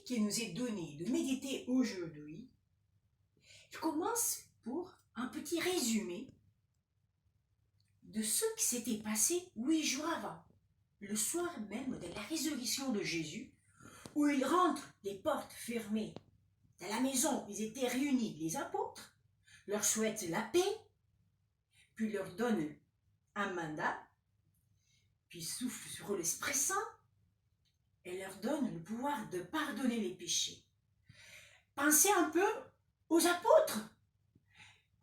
qui nous est donné de méditer aujourd'hui, je commence pour un petit résumé de ce qui s'était passé 8 jours avant, le soir même de la résurrection de Jésus, où il rentre les portes fermées dans la maison où ils étaient réunis, les apôtres, leur souhaite la paix, puis leur donne un mandat, puis souffle sur eux l'Esprit Saint et leur donne le pouvoir de pardonner les péchés. Pensez un peu aux apôtres.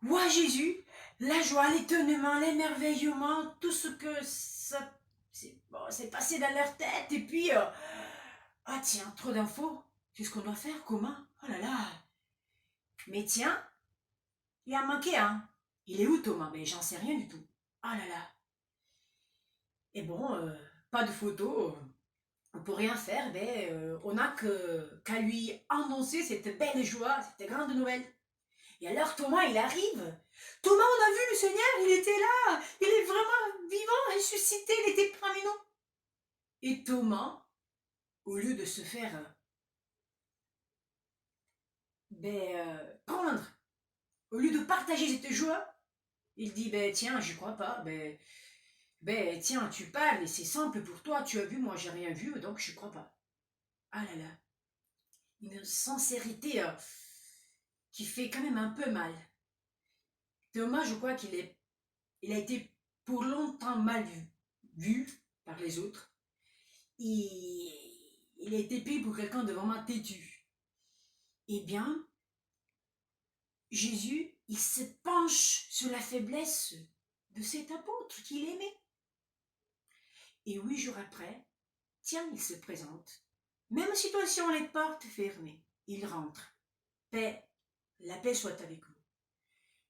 Ouais, Jésus, la joie, l'étonnement, l'émerveillement, tout ce que ça s'est passé dans leur tête. Et puis, ah tiens, trop d'infos. Qu'est-ce qu'on doit faire? Comment? Oh là là. Mais tiens, il a manqué un. Il est où Thomas? Mais j'en sais rien du tout. Ah là là. Et bon, pas de photo. On peut rien faire. On n'a qu'à lui annoncer cette belle joie, cette grande nouvelle. Et alors Thomas, il arrive. Thomas, on a vu le Seigneur, il était là. Il est vraiment vivant, ressuscité, il était parmi nous. Et Thomas, au lieu de se faire prendre, au lieu de partager cette joie, il dit, tiens, je crois pas, tiens, tu parles et c'est simple pour toi, tu as vu, moi j'ai rien vu, donc je crois pas. Ah là là, une sincérité qui fait quand même un peu mal. Thomas, je crois il a été pour longtemps mal vu par les autres. Il a été pris pour quelqu'un de vraiment têtu. Eh bien, Jésus, il se penche sur la faiblesse de cet apôtre qu'il aimait. Et 8 jours après, tiens, il se présente. Même situation, les portes fermées. Il rentre. Paix, la paix soit avec vous.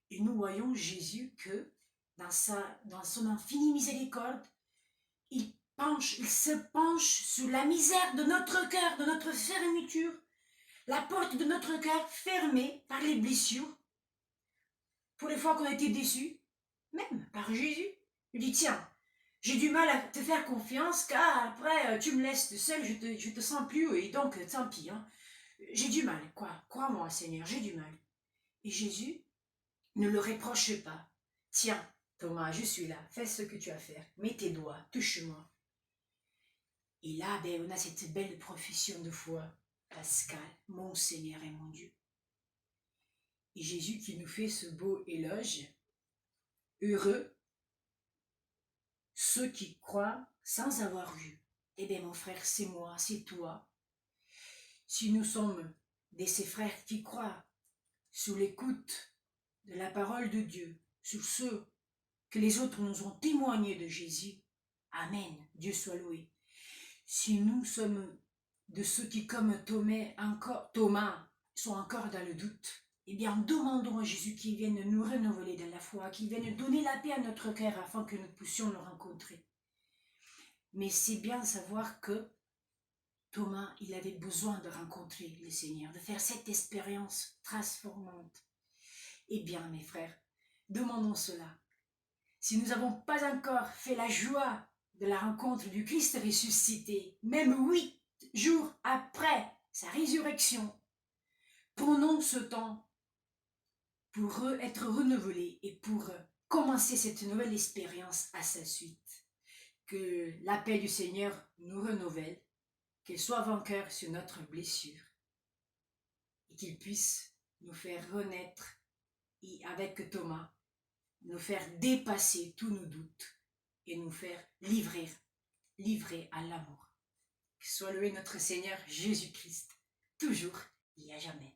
Et nous voyons Jésus que, dans son infinie miséricorde, il se penche sur la misère de notre cœur, de notre fermeture, la porte de notre cœur fermée par les blessures, pour les fois qu'on a été déçus, même par Jésus. Il dit, tiens, j'ai du mal à te faire confiance, car après, tu me laisses seul, je te sens plus, et donc, tant pis, hein. J'ai du mal, crois-moi, Seigneur, j'ai du mal. Et Jésus ne le reproche pas. Tiens, Thomas, je suis là, fais ce que tu as à faire, mets tes doigts, touche-moi. Et là, on a cette belle profession de foi, Pascal, mon Seigneur et mon Dieu. Et Jésus qui nous fait ce beau éloge, heureux ceux qui croient sans avoir vu. Eh bien, mon frère, c'est moi, c'est toi. Si nous sommes de ces frères qui croient sous l'écoute de la parole de Dieu, sur ceux que les autres nous ont témoigné de Jésus, Amen, Dieu soit loué. Si nous sommes de ceux qui, comme Thomas, sont encore dans le doute, eh bien, demandons à Jésus qu'il vienne nous renouveler dans la foi, qu'il vienne donner la paix à notre cœur afin que nous puissions le rencontrer. Mais c'est bien de savoir que Thomas, il avait besoin de rencontrer le Seigneur, de faire cette expérience transformante. Eh bien, mes frères, demandons cela. Si nous n'avons pas encore fait la joie de la rencontre du Christ ressuscité, même 8 jours après sa résurrection, prenons ce temps pour être renouvelés et pour commencer cette nouvelle expérience à sa suite. Que la paix du Seigneur nous renouvelle, qu'elle soit vainqueur sur notre blessure et qu'il puisse nous faire renaître et avec Thomas, nous faire dépasser tous nos doutes et nous faire livrer à l'amour. Que soit loué notre Seigneur Jésus-Christ, toujours et à jamais.